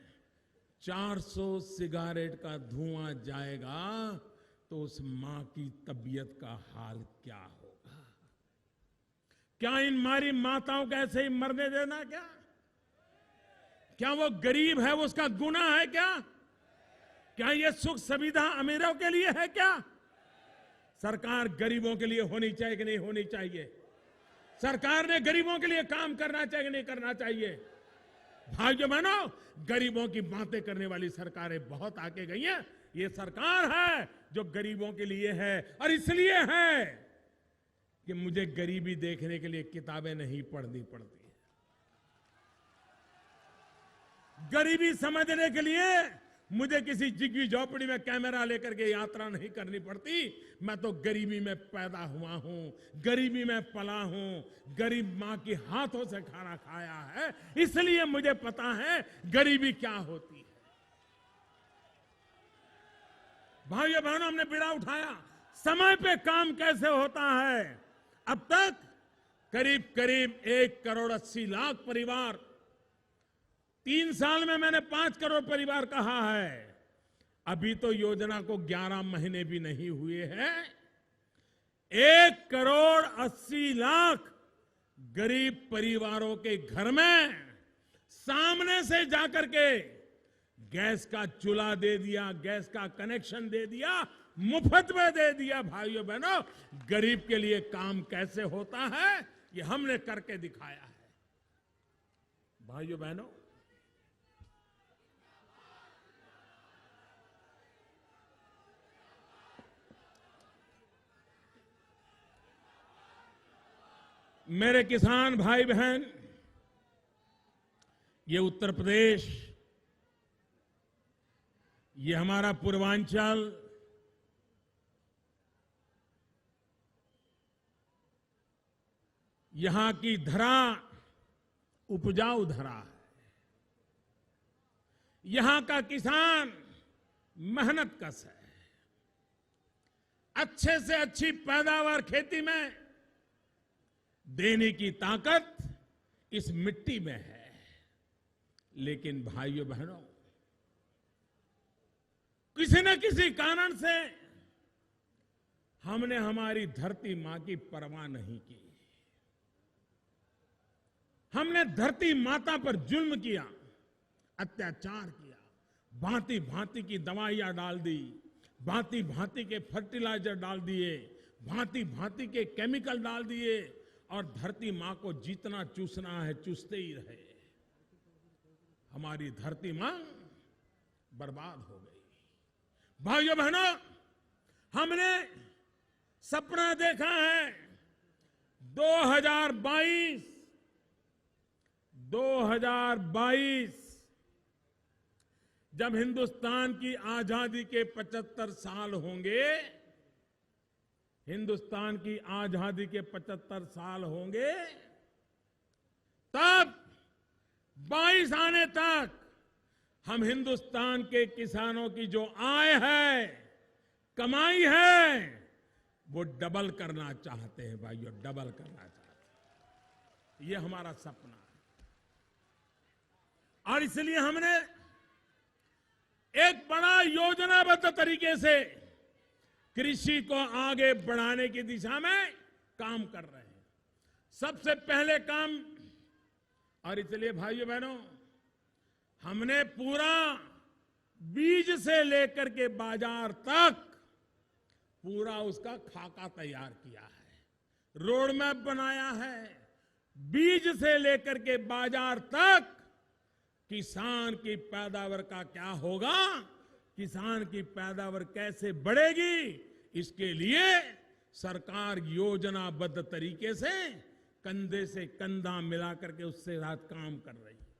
400 सिगारेट का धुआं जाएगा तो उस मां की तबीयत का हाल क्या होगा? क्या इन हमारी माताओं को ऐसे ही मरने देना? क्या वो गरीब है, वो उसका गुनाह है क्या? क्या ये सुख सुविधा अमीरों के लिए है क्या? सरकार गरीबों के लिए होनी चाहिए कि नहीं होनी चाहिए? सरकार ने गरीबों के लिए काम करना चाहिए कि नहीं करना चाहिए? भाइयों बहनों, गरीबों की बातें करने वाली सरकारें बहुत आगे गई हैं। ये सरकार है जो गरीबों के लिए है। और इसलिए है कि मुझे गरीबी देखने के लिए किताबें नहीं पढ़नी पड़ती, गरीबी समझने के लिए मुझे किसी झुग्गी झोपड़ी में कैमरा लेकर के यात्रा नहीं करनी पड़ती। मैं तो गरीबी में पैदा हुआ हूं, गरीबी में पला हूं, गरीब मां के हाथों से खाना खाया है, इसलिए मुझे पता है गरीबी क्या होती है। भाइयों बहनों, हमने बीड़ा उठाया समय पे काम कैसे होता है। अब तक करीब करीब 1.80 करोड़ परिवार, 3 साल में मैंने 5 करोड़ परिवार कहा है। अभी तो योजना को 11 महीने भी नहीं हुए हैं। 1.80 करोड़ गरीब परिवारों के घर में सामने से जाकर के गैस का चूल्हा दे दिया, गैस का कनेक्शन दे दिया, मुफ्त में दे दिया। भाइयों बहनों, गरीब के लिए काम कैसे होता है ये हमने करके दिखाया है। भाइयों बहनों, मेरे किसान भाई बहन, ये उत्तर प्रदेश, ये हमारा पूर्वांचल, यहां की धरा उपजाऊ धरा है। यहां का किसान मेहनतकश है। अच्छे से अच्छी पैदावार खेती में देने की ताकत इस मिट्टी में है। लेकिन भाइयों बहनों, किसी न किसी कारण से हमने हमारी धरती मां की परवाह नहीं की। हमने धरती माता पर जुल्म किया, अत्याचार किया, भांति भांति की दवाइयां डाल दी, भांति भांति के फर्टिलाइजर डाल दिए, भांति भांति के केमिकल डाल दिए और धरती मां को जितना चूसना है चूसते ही रहे। हमारी धरती मां बर्बाद हो गई। भाइयों बहनों, हमने सपना देखा है 2022 जब हिंदुस्तान की आजादी के 75 साल होंगे, हिंदुस्तान की आजादी के 75 साल होंगे, तब 22 आने तक हम हिंदुस्तान के किसानों की जो आय है, कमाई है, वो डबल करना चाहते हैं भाइयों, डबल करना चाहते हैं। ये हमारा सपना है और इसलिए हमने एक बड़ा योजनाबद्ध तरीके से कृषि को आगे बढ़ाने की दिशा में काम कर रहे हैं। सबसे पहले काम, और इसलिए भाइयों बहनों, हमने पूरा बीज से लेकर के बाजार तक पूरा उसका खाका तैयार किया है, रोड मैप बनाया है। बीज से लेकर के बाजार तक किसान की पैदावार का क्या होगा, किसान की पैदावार कैसे बढ़ेगी, इसके लिए सरकार योजनाबद्ध तरीके से कंधे से कंधा मिला करके उससे साथ काम कर रही है।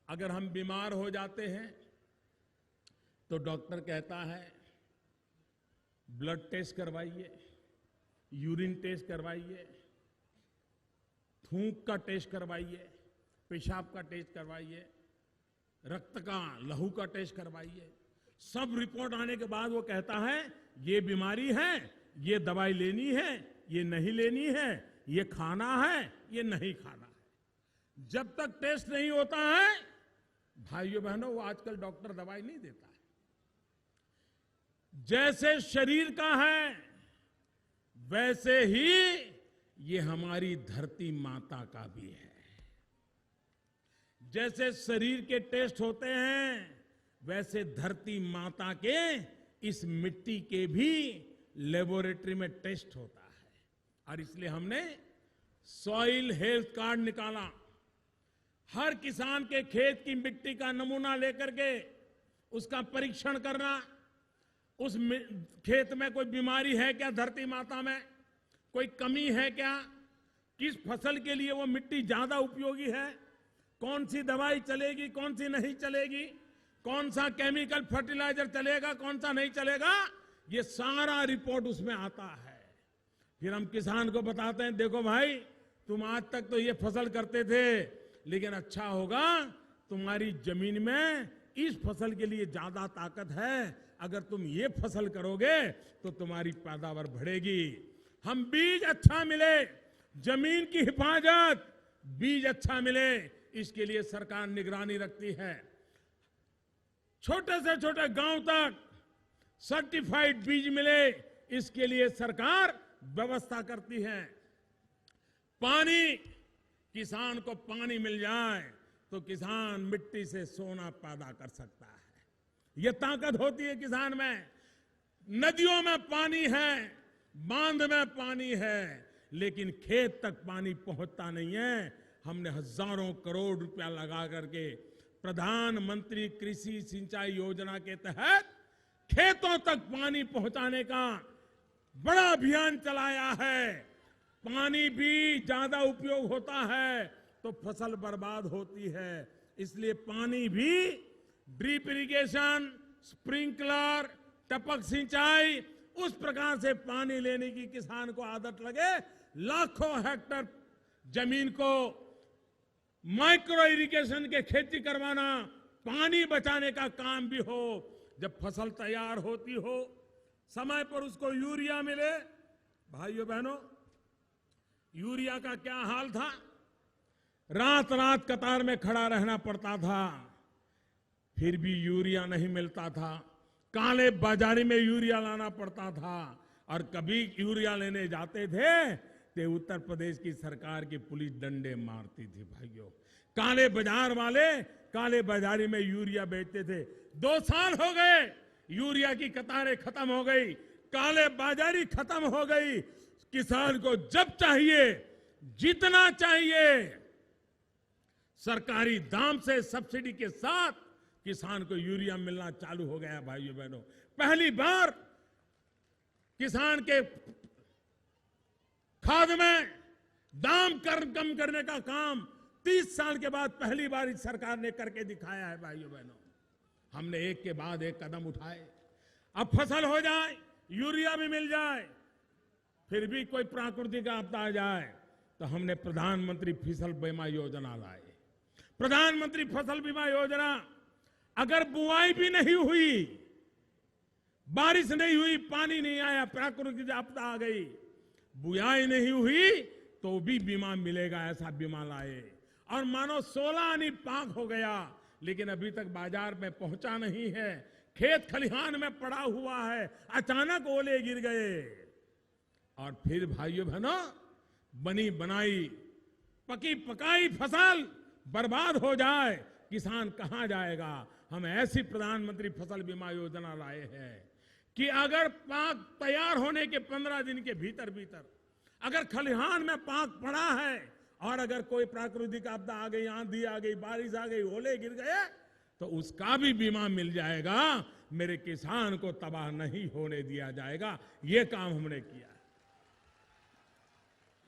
अगर हम बीमार हो जाते हैं तो डॉक्टर कहता है ब्लड टेस्ट करवाइए, यूरिन टेस्ट करवाइए, थूक का टेस्ट करवाइए, पेशाब का टेस्ट करवाइए, रक्त का, लहू का टेस्ट करवाइए। सब रिपोर्ट आने के बाद वो कहता है ये बीमारी है, ये दवाई लेनी है, ये नहीं लेनी है, ये खाना है, ये नहीं खाना है। जब तक टेस्ट नहीं होता है भाइयों बहनों, वो आजकल डॉक्टर दवाई नहीं देता है। जैसे शरीर का है वैसे ही ये हमारी धरती माता का भी है। जैसे शरीर के टेस्ट होते हैं वैसे धरती माता के इस मिट्टी के भी लेबोरेटरी में टेस्ट होता है। और इसलिए हमने सॉइल हेल्थ कार्ड निकाला। हर किसान के खेत की मिट्टी का नमूना लेकर के उसका परीक्षण करना, उस खेत में कोई बीमारी है क्या, धरती माता में कोई कमी है क्या, किस फसल के लिए वो मिट्टी ज्यादा उपयोगी है, कौन सी दवाई चलेगी, कौन सी नहीं चलेगी, कौन सा केमिकल फर्टिलाइजर चलेगा, कौन सा नहीं चलेगा, ये सारा रिपोर्ट उसमें आता है। फिर हम किसान को बताते हैं देखो भाई, तुम आज तक तो ये फसल करते थे, लेकिन अच्छा होगा तुम्हारी जमीन में इस फसल के लिए ज्यादा ताकत है, अगर तुम ये फसल करोगे तो तुम्हारी पैदावार बढ़ेगी। हम बीज अच्छा मिले, जमीन की हिफाजत, बीज अच्छा मिले, इसके लिए सरकार निगरानी रखती है। छोटे से छोटे गांव तक सर्टिफाइड बीज मिले, इसके लिए सरकार व्यवस्था करती है। पानी, किसान को पानी मिल जाए तो किसान मिट्टी से सोना पैदा कर सकता है। यह ताकत होती है किसान में। नदियों में पानी है, बांध में पानी है, लेकिन खेत तक पानी पहुंचता नहीं है। हमने हजारों करोड़ रुपया लगा करके प्रधानमंत्री कृषि सिंचाई योजना के तहत खेतों तक पानी पहुंचाने का बड़ा अभियान चलाया है। पानी भी ज्यादा उपयोग होता है तो फसल बर्बाद होती है, इसलिए पानी भी ड्रिप इरिगेशन, स्प्रिंकलर, टपक सिंचाई, उस प्रकार से पानी लेने की किसान को आदत लगे। लाखों हेक्टर जमीन को माइक्रो इरिगेशन के खेती करवाना, पानी बचाने का काम भी हो। जब फसल तैयार होती हो, समय पर उसको यूरिया मिले। भाइयों बहनों, यूरिया का क्या हाल था, रात रात कतार में खड़ा रहना पड़ता था, फिर भी यूरिया नहीं मिलता था। काले बाजारी में यूरिया लाना पड़ता था, और कभी यूरिया लेने जाते थे तो उत्तर प्रदेश की सरकार की पुलिस डंडे मारती थी। भाइयों, काले बाजार वाले काले बाजारी में यूरिया बेचते थे। 2 साल हो गए, यूरिया की कतारें खत्म हो गई, काले बाजारी खत्म हो गई। किसान को जब चाहिए, जितना चाहिए, सरकारी दाम से सब्सिडी के साथ किसान को यूरिया मिलना चालू हो गया। भाइयों बहनों, पहली बार किसान के खाद में दाम कम करने का काम 30 साल के बाद पहली बार इस सरकार ने करके दिखाया है। भाइयों बहनों, हमने एक के बाद एक कदम उठाए। अब फसल हो जाए, यूरिया भी मिल जाए, फिर भी कोई प्राकृतिक आपदा आ जाए तो हमने प्रधानमंत्री फसल बीमा योजना लाए। प्रधानमंत्री फसल बीमा योजना, अगर बुआई भी नहीं हुई, बारिश नहीं हुई, पानी नहीं आया, प्राकृतिक आपदा आ गई, बुआई नहीं हुई तो भी बीमा मिलेगा, ऐसा बीमा लाए। और मानो 16 आनी पाक हो गया, लेकिन अभी तक बाजार में पहुंचा नहीं है, खेत खलिहान में पड़ा हुआ है, अचानक ओले गिर गए। और फिर भाइयों बहनों, बनी बनाई पकी पकाई फसल बर्बाद हो जाए, किसान कहां जाएगा? हम ऐसी प्रधानमंत्री फसल बीमा योजना लाए हैं कि अगर पाक तैयार होने के 15 दिन के भीतर भीतर अगर खलिहान में पाक पड़ा है और अगर कोई प्राकृतिक आपदा आ गई, आंधी आ गई, बारिश आ गई, ओले गिर गए, तो उसका भी बीमा मिल जाएगा। मेरे किसान को तबाह नहीं होने दिया जाएगा। यह काम हमने किया।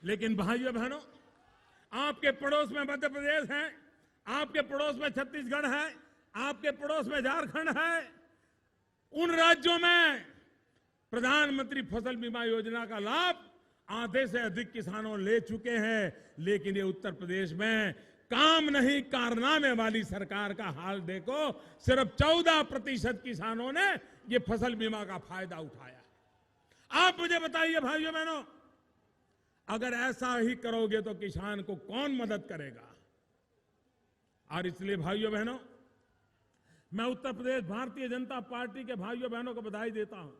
लेकिन भाइयों बहनों, आपके पड़ोस में मध्य प्रदेश है, आपके पड़ोस में छत्तीसगढ़ है, आपके पड़ोस में झारखंड है। उन राज्यों में प्रधानमंत्री फसल बीमा योजना का लाभ आधे से अधिक किसानों ले चुके हैं। लेकिन ये उत्तर प्रदेश में काम नहीं कारनामे वाली सरकार का हाल देखो, सिर्फ 14% किसानों ने ये फसल बीमा का फायदा उठाया। आप मुझे बताइए भाइयों बहनों, अगर ऐसा ही करोगे तो किसान को कौन मदद करेगा? और इसलिए भाइयों बहनों, मैं उत्तर प्रदेश भारतीय जनता पार्टी के भाइयों बहनों को बधाई देता हूं।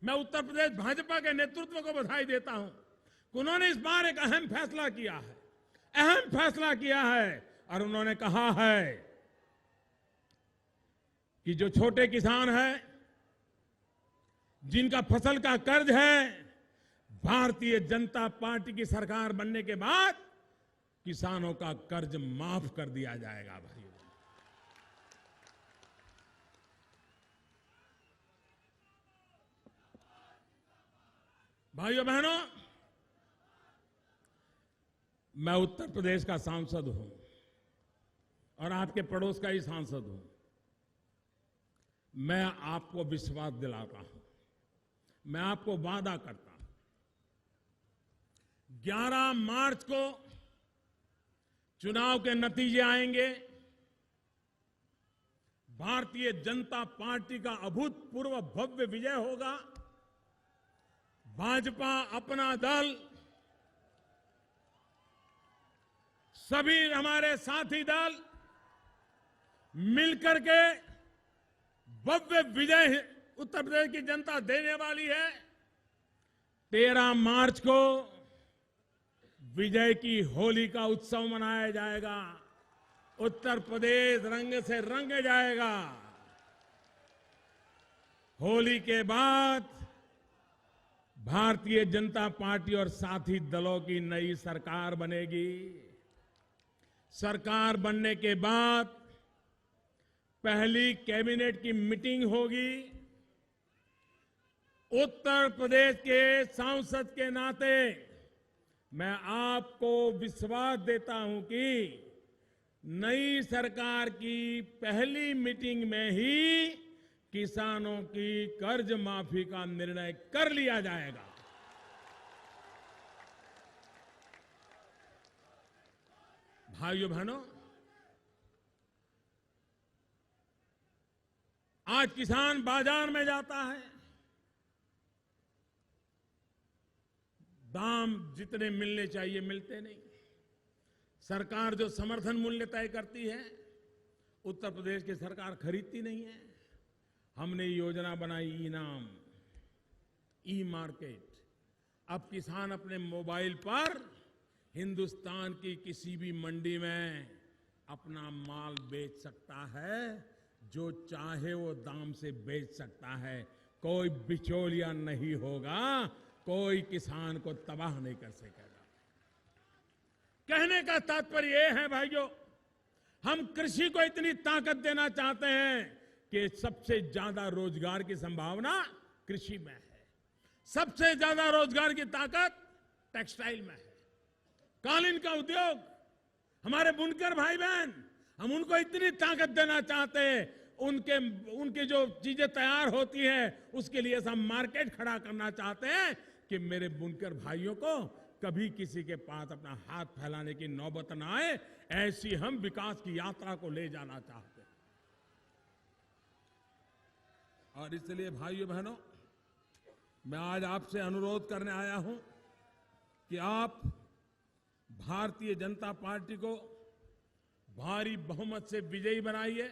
मैं उत्तर प्रदेश भाजपा के नेतृत्व को बधाई देता हूं कि उन्होंने इस बार एक अहम फैसला किया है, अहम फैसला किया है। और उन्होंने कहा है कि जो छोटे किसान हैं, जिनका फसल का कर्ज है, भारतीय जनता पार्टी की सरकार बनने के बाद किसानों का कर्ज माफ कर दिया जाएगा। भाइयों बहनों, मैं उत्तर प्रदेश का सांसद हूं और आपके पड़ोस का ही सांसद हूं। मैं आपको विश्वास दिलाता हूं, मैं आपको वादा करता हूं, 11 मार्च को चुनाव के नतीजे आएंगे। भारतीय जनता पार्टी का अभूतपूर्व भव्य विजय होगा। भाजपा अपना दल, सभी हमारे साथी दल मिलकर के भव्य विजय उत्तर प्रदेश की जनता देने वाली है। 13 मार्च को विजय की होली का उत्सव मनाया जाएगा। उत्तर प्रदेश रंग से रंग जाएगा। होली के बाद भारतीय जनता पार्टी और साथी दलों की नई सरकार बनेगी। सरकार बनने के बाद पहली कैबिनेट की मीटिंग होगी। उत्तर प्रदेश के सांसद के नाते मैं आपको विश्वास देता हूं कि नई सरकार की पहली मीटिंग में ही किसानों की कर्ज माफी का निर्णय कर लिया जाएगा। भाइयों बहनों, आज किसान बाजार में जाता है, दाम जितने मिलने चाहिए मिलते नहीं। सरकार जो समर्थन मूल्य तय करती है, उत्तर प्रदेश की सरकार खरीदती नहीं है। हमने योजना बनाई इनाम, ई मार्केट। अब किसान अपने मोबाइल पर हिंदुस्तान की किसी भी मंडी में अपना माल बेच सकता है, जो चाहे वो दाम से बेच सकता है। कोई बिचौलिया नहीं होगा, कोई किसान को तबाह नहीं कर सकेगा। कहने का तात्पर्य यह है भाइयों, हम कृषि को इतनी ताकत देना चाहते हैं कि सबसे ज्यादा रोजगार की संभावना कृषि में है। सबसे ज्यादा रोजगार की ताकत टेक्सटाइल में है, कालीन का उद्योग, हमारे बुनकर भाई बहन, हम उनको इतनी ताकत देना चाहते हैं, उनके जो चीजें तैयार होती है उसके लिए हम मार्केट खड़ा करना चाहते हैं कि मेरे बुनकर भाइयों को कभी किसी के पास अपना हाथ फैलाने की नौबत ना आए, ऐसी हम विकास की यात्रा को ले जाना चाहते हैं। और इसलिए भाइयों बहनों, मैं आज आपसे अनुरोध करने आया हूं कि आप भारतीय जनता पार्टी को भारी बहुमत से विजयी बनाइए,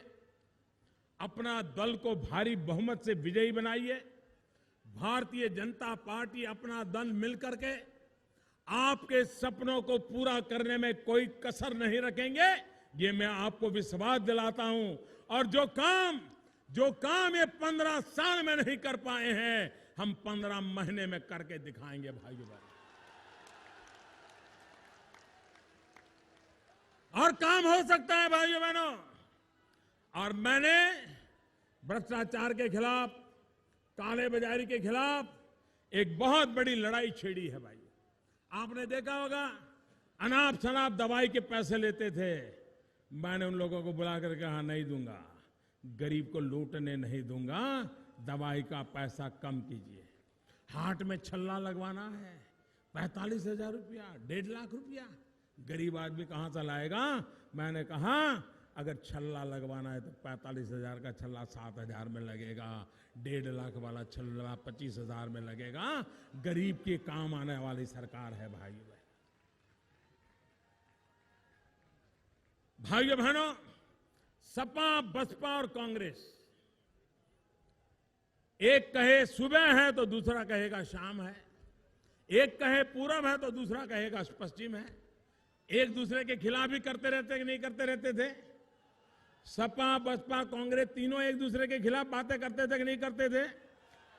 अपना दल को भारी बहुमत से विजयी बनाइए। भारतीय जनता पार्टी अपना दल मिलकर के आपके सपनों को पूरा करने में कोई कसर नहीं रखेंगे, ये मैं आपको विश्वास दिलाता हूं। और जो काम ये 15 साल में नहीं कर पाए हैं, हम 15 महीने में करके दिखाएंगे भाइयों बहनों। और काम हो सकता है भाइयों बहनों। और मैंने भ्रष्टाचार के खिलाफ, काले बाजारी के खिलाफ एक बहुत बड़ी लड़ाई छेड़ी है भाई। आपने देखा होगा, अनाप शनाप दवाई के पैसे लेते थे, मैंने उन लोगों को बुला कर कहा नहीं दूंगा, गरीब को लूटने नहीं दूंगा, दवाई का पैसा कम कीजिए। हार्ट में छल्ला लगवाना है, 45,000 रुपया, 1.5 लाख रुपया, गरीब आदमी कहां से लाएगा? मैंने कहा अगर छल्ला लगवाना है तो 45,000 का छल्ला 7,000 में लगेगा, 1.5 लाख वाला छल्ला 25,000 में लगेगा। गरीब के काम आने वाली सरकार है भाइयों बहनों। सपा, बसपा और कांग्रेस, एक कहे सुबह है तो दूसरा कहेगा शाम है, एक कहे पूरब है तो दूसरा कहेगा पश्चिम है, एक दूसरे के खिलाफ भी करते रहते कि नहीं करते रहते थे? सपा, बसपा, कांग्रेस तीनों एक दूसरे के खिलाफ बातें करते थे कि नहीं करते थे?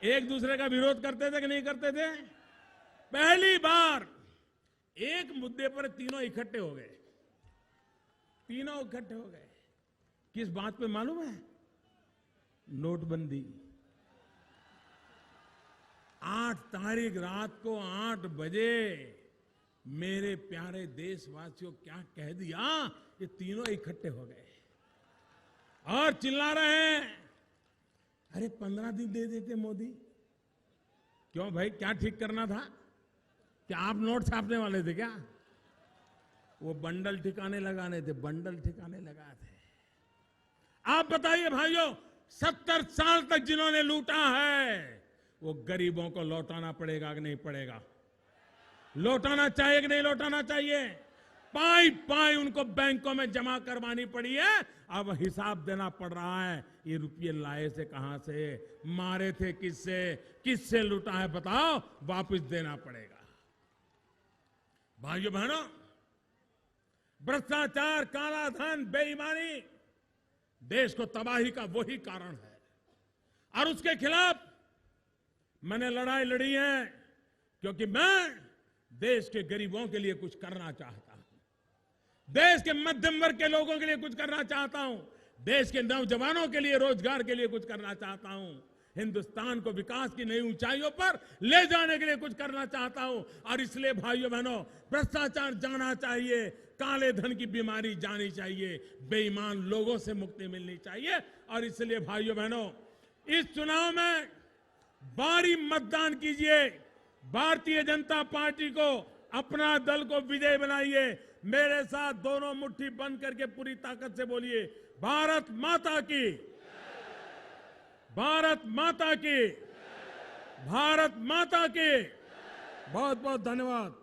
एक दूसरे का विरोध करते थे कि नहीं करते थे? पहली बार एक मुद्दे पर तीनों इकट्ठे हो गए, तीनों इकट्ठे हो गए। किस बात पे मालूम है? नोटबंदी। 8 तारीख रात को 8 बजे मेरे प्यारे देशवासियों क्या कह दिया, ये तीनों इकट्ठे हो गए और चिल्ला रहे हैं, अरे 15 दिन दे देते मोदी। क्यों भाई, क्या ठीक करना था? क्या आप नोट छापने वाले थे क्या? वो बंडल ठिकाने लगाने थे, बंडल ठिकाने लगाए थे। आप बताइए भाइयों, 70 साल तक जिन्होंने लूटा है, वो गरीबों को लौटाना पड़ेगा कि नहीं पड़ेगा? लौटाना चाहिए कि नहीं लौटाना चाहिए? पाई पाई उनको बैंकों में जमा करवानी पड़ी है, अब हिसाब देना पड़ रहा है, ये रुपये लाए से कहां से, मारे थे किससे, किससे लूटा है बताओ, वापस देना पड़ेगा। भाइयों बहनों, भ्रष्टाचार, काला धन, बेईमानी देश को तबाही का वही कारण है और उसके खिलाफ मैंने लड़ाई लड़ी है, क्योंकि मैं देश के गरीबों के लिए कुछ करना चाहता हूं, देश के मध्यम वर्ग के लोगों के लिए कुछ करना चाहता हूं, देश के नौजवानों के लिए रोजगार के लिए कुछ करना चाहता हूं, हिंदुस्तान को विकास की नई ऊंचाइयों पर ले जाने के लिए कुछ करना चाहता हूं। और इसलिए भाइयों बहनों, भ्रष्टाचार जाना चाहिए, काले धन की बीमारी जानी चाहिए, बेईमान लोगों से मुक्ति मिलनी चाहिए। और इसलिए भाइयों बहनों, इस चुनाव में भारी मतदान कीजिए, भारतीय जनता पार्टी को, अपना दल को विजय बनाइए। मेरे साथ दोनों मुट्ठी बंद करके पूरी ताकत से बोलिए, भारत माता की, भारत माता की, भारत माता की। बहुत बहुत धन्यवाद।